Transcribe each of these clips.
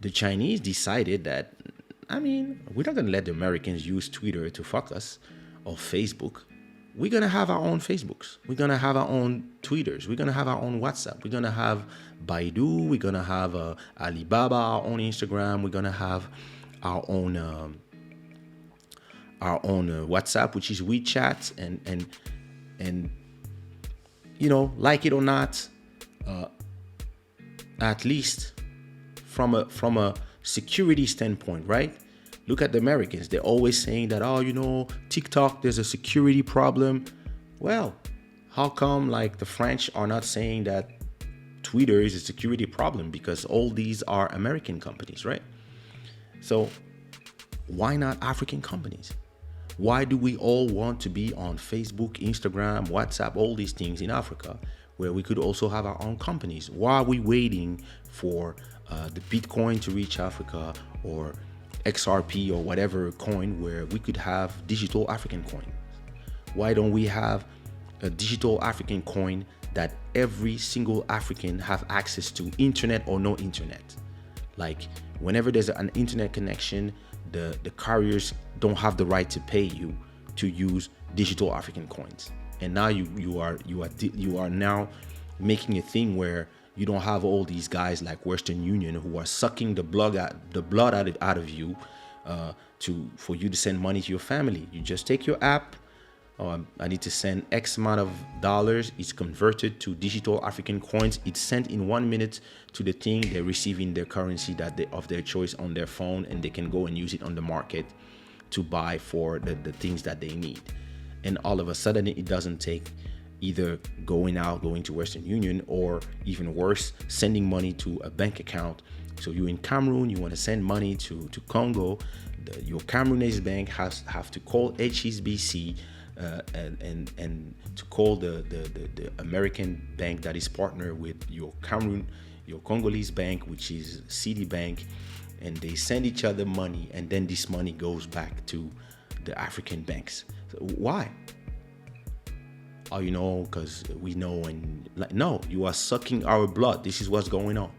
The Chinese decided that, I mean, we're not gonna let the Americans use Twitter to fuck us, or Facebook. We're gonna have our own Facebooks. We're gonna have our own Twitters. We're gonna have our own WhatsApp. We're gonna have Baidu. We're gonna have Alibaba, our own Instagram. We're gonna have our own WhatsApp, which is WeChat, and like it or not, at least from a security standpoint, right? Look at the Americans. They're always saying that, oh, TikTok, there's a security problem. Well, how come like the French are not saying that Twitter is a security problem? Because all these are American companies, right? So why not African companies? Why do we all want to be on Facebook, Instagram, WhatsApp, all these things in Africa, where we could also have our own companies? Why are we waiting for the Bitcoin to reach Africa, or XRP, or whatever coin, where we could have digital African coin? Why don't we have a digital African coin that every single African have access to, internet or no internet? Like whenever there's an internet connection, the carriers don't have the right to pay you to use digital African coins. And now you are now making a thing where you don't have all these guys like Western Union who are sucking the blood out of you for you to send money to your family. You just take your app. I need to send X amount of dollars. It's converted to digital African coins. It's sent in 1 minute to the thing. They're receiving their currency of their choice on their phone, and they can go and use it on the market to buy for the things that they need. And all of a sudden, it doesn't take either going to Western Union, or even worse, sending money to a bank account. So you're in Cameroon, you want to send money to Congo. Your Cameroonese bank have to call HSBC. And to call the American bank that is partnered with your Congolese bank, which is Citibank, and they send each other money, and then this money goes back to the African banks. So why? Oh, because we know, and no, you are sucking our blood. This is what's going on.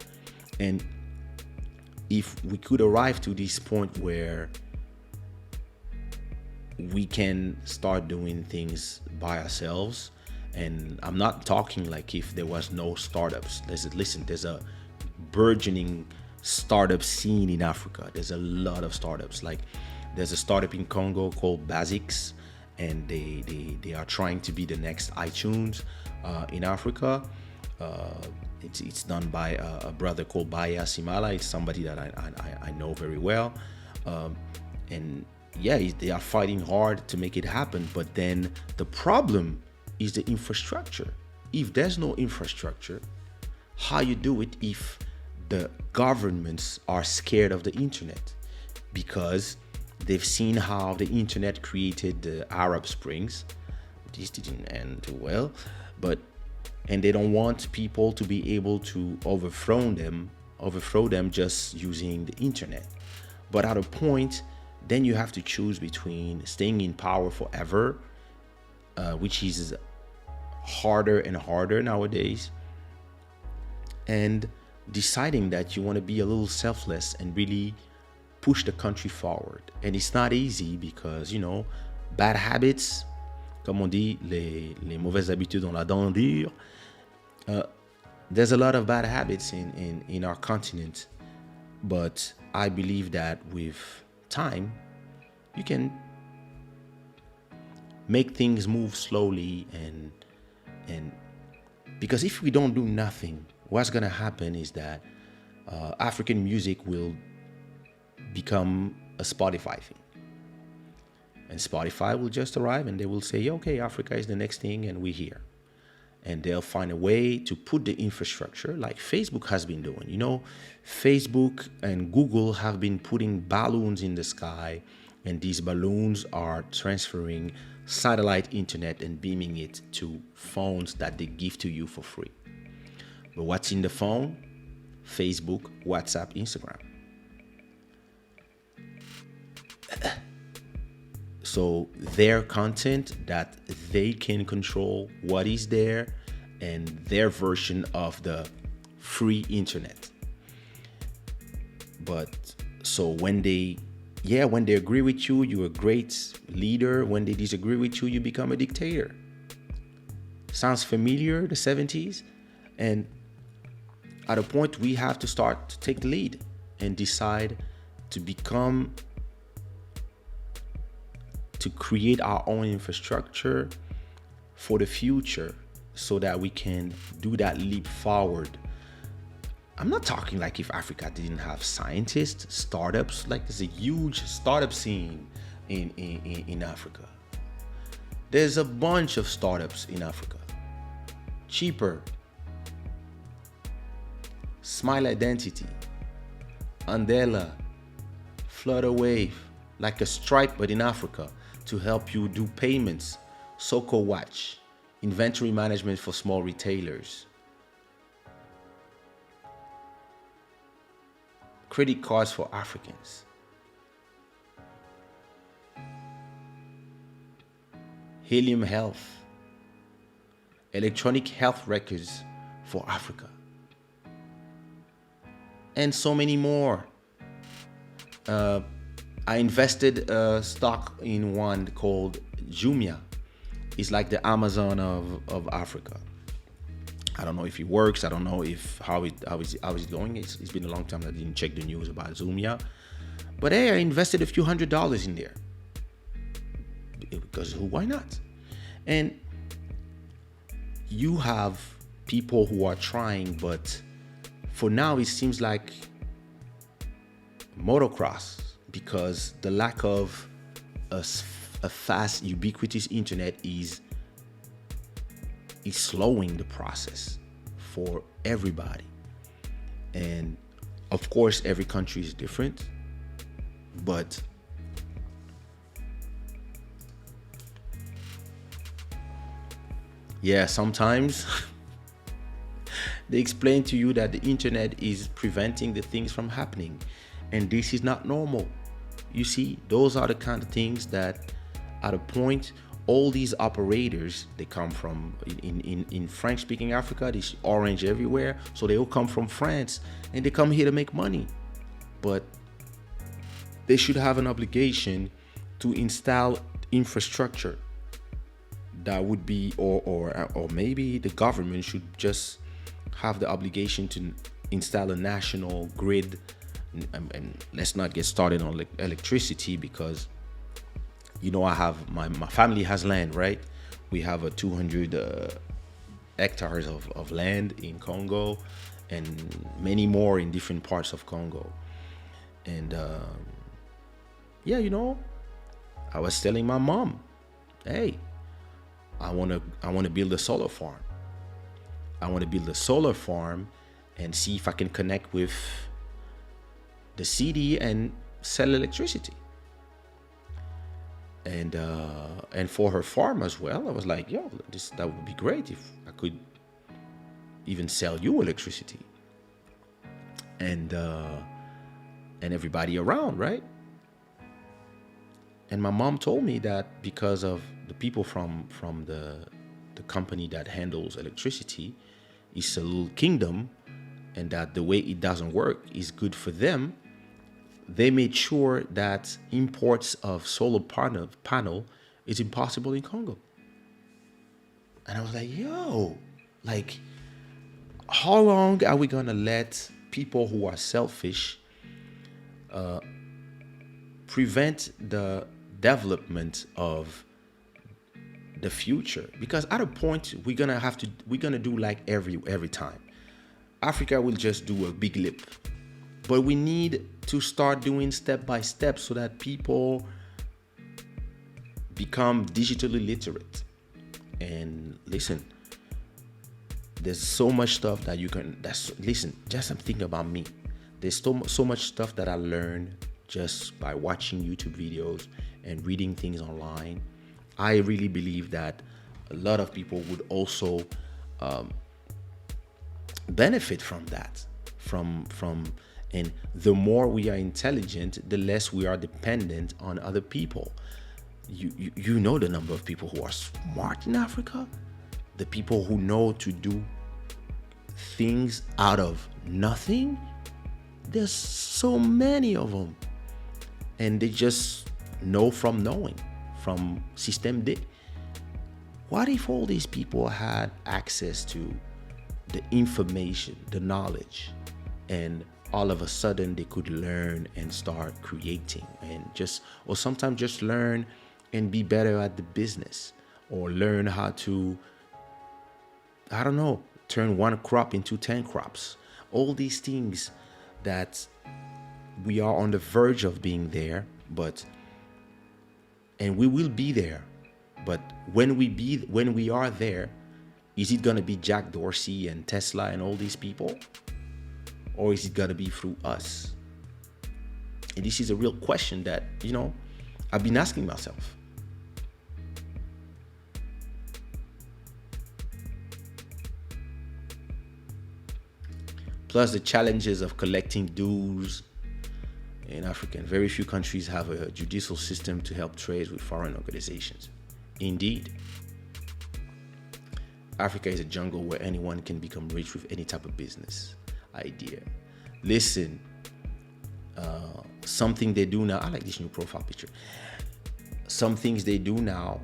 And if we could arrive to this point where we can start doing things by ourselves, and I'm not talking like if there was no startups. There's a burgeoning startup scene in Africa. There's a lot of startups. Like there's a startup in Congo called Basics, and they are trying to be the next iTunes in Africa. It's done by a brother called Baya Simala. It's somebody that I know very well, and yeah, they are fighting hard to make it happen. But then the problem is the infrastructure. If there's no infrastructure, how you do it if the governments are scared of the internet? Because they've seen how the internet created the Arab Springs. This didn't end too well, and they don't want people to be able to overthrow them just using the internet. But at a point, then you have to choose between staying in power forever, which is harder and harder nowadays, and deciding that you want to be a little selfless and really push the country forward. And it's not easy because, bad habits, comme on dit, les mauvaises habitudes ont la dent dure. There's a lot of bad habits in our continent, but I believe that with time, you can make things move slowly, and because if we don't do nothing, what's gonna happen is that African music will become a Spotify thing, and Spotify will just arrive and they will say, okay, Africa is the next thing, and we're here. And they'll find a way to put the infrastructure like Facebook has been doing. Facebook and Google have been putting balloons in the sky, and these balloons are transferring satellite internet and beaming it to phones that they give to you for free. But what's in the phone? Facebook, WhatsApp, Instagram. So their content that they can control what is there, and their version of the free internet. But so when they agree with you, you're a great leader. When they disagree with you, you become a dictator. Sounds familiar, the 70s? And at a point, we have to start to take the lead and decide to create our own infrastructure for the future so that we can do that leap forward. I'm not talking like if Africa didn't have scientists, startups, like there's a huge startup scene in Africa. There's a bunch of startups in Africa. Cheaper, Smile Identity, Andela, Flutter Wave, like a Stripe but in Africa to help you do payments, Soko Watch, inventory management for small retailers, credit cards for Africans, Helium Health, electronic health records for Africa, and so many more. I invested stock in one called Jumia. It's like the Amazon of Africa. I don't know if it works. I don't know if how is it going. It's been a long time that I didn't check the news about Jumia. But hey, I invested a few $100s in there. Because why not? And you have people who are trying, but for now it seems like motocross, because the lack of a fast, ubiquitous internet is slowing the process for everybody. And of course, every country is different, but yeah, sometimes they explain to you that the internet is preventing the things from happening, and this is not normal. You see, those are the kind of things that at a point, all these operators, they come from in French-speaking Africa. There's orange everywhere, so they all come from France and they come here to make money. But they should have an obligation to install infrastructure that would be, or maybe the government should just have the obligation to install a national grid. And let's not get started on electricity, because I have my family has land, right? We have a 200 hectares of land in Congo, and many more in different parts of Congo. And I was telling my mom, hey, I want to build a solar farm. I want to build a solar farm and see if I can connect with the city and sell electricity. And for her farm as well, I was like, that would be great if I could even sell you electricity and everybody around, right? And my mom told me that because of the people from the company that handles electricity, it's a little kingdom, and that the way it doesn't work is good for them. They made sure that imports of solar panel is impossible in Congo. And I was like, how long are we gonna let people who are selfish prevent the development of the future? Because at a point we're gonna do like every time. Africa will just do a big leap. But we need to start doing step by step so that people become digitally literate. And listen, there's so much stuff that just I'm thinking about me. There's so much stuff that I learned just by watching YouTube videos and reading things online. I really believe that a lot of people would also benefit from that. And the more we are intelligent, the less we are dependent on other people. You know the number of people who are smart in Africa, the people who know to do things out of nothing. There's so many of them, and they just know from knowing, from system D. What if all these people had access to the information, the knowledge, and all of a sudden they could learn and start creating, and just, or sometimes just learn and be better at the business, or learn how to, I don't know, turn one crop into 10 crops. All these things that we are on the verge of being there, but, and we will be there. But when we are there, is it gonna be Jack Dorsey and Tesla and all these people? Or is it gonna be through us? And this is a real question that, I've been asking myself. Plus the challenges of collecting dues in Africa. Very few countries have a judicial system to help trade with foreign organizations. Indeed, Africa is a jungle where anyone can become rich with any type of business idea. Listen, something they do now, I like this new profile picture. Some things they do now,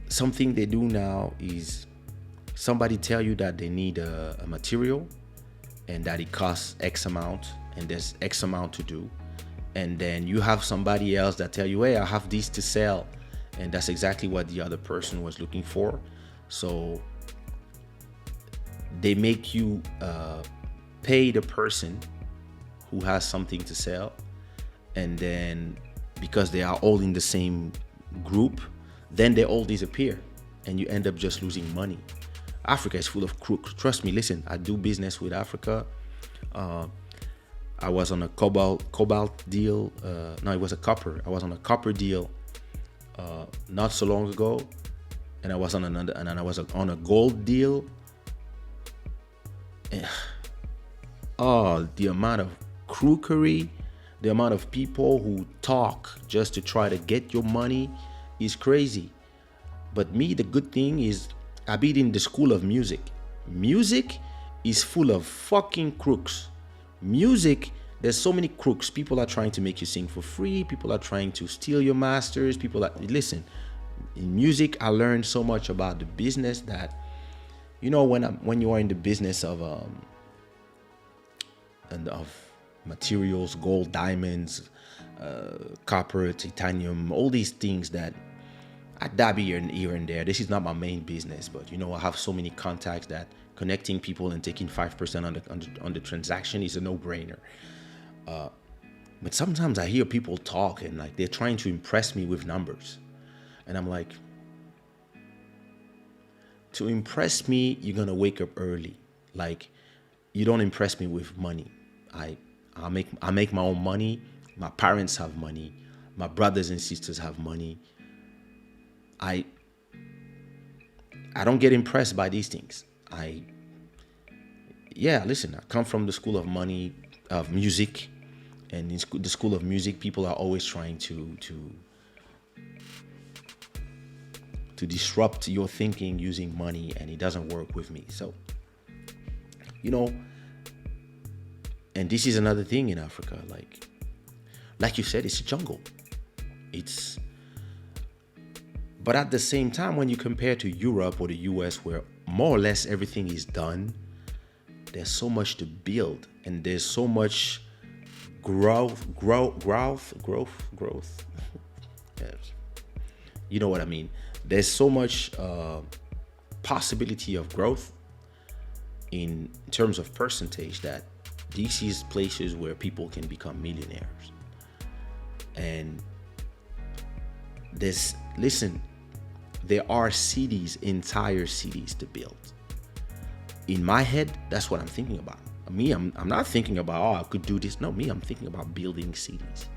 something they do now is somebody tell you that they need a material and that it costs X amount and there's X amount to do. And then you have somebody else that tell you, hey, I have this to sell. And that's exactly what the other person was looking for. So they make you pay the person who has something to sell. And then because they are all in the same group, then they all disappear and you end up just losing money. Africa is full of crooks. Trust me, listen, I do business with Africa. I was on a cobalt deal. No, it was a copper. I was on a copper deal not so long ago, and I was on another, and then I was on a gold deal. Oh, the amount of crookery, the amount of people who talk just to try to get your money is crazy. But me, the good thing is I be in the school of music. Music is full of fucking crooks. Music, there's so many crooks. People are trying to make you sing for free. People are trying to steal your masters. Listen, in music, I learned so much about the business that, when you are in the business of materials, gold, diamonds, copper, titanium, all these things that I dab here and there. This is not my main business, but I have so many contacts that connecting people and taking 5% on the transaction is a no-brainer. But sometimes I hear people talk and like they're trying to impress me with numbers, and I'm like, to impress me, you're gonna wake up early. Like, you don't impress me with money. I make my own money. My parents have money. My brothers and sisters have money. I don't get impressed by these things. Listen, I come from the school of music, and in the school of music, people are always trying to disrupt your thinking using money, and it doesn't work with me. So, and this is another thing in Africa, like you said, it's a jungle. But at the same time, when you compare to Europe or the US, where more or less everything is done, there's so much to build, and there's so much growth. Yes. You know what I mean? There's so much possibility of growth in terms of percentage that this is places where people can become millionaires. And there are entire cities to build. In my head, that's what I'm thinking about. I'm not thinking about, I could do this. No, I'm thinking about building cities.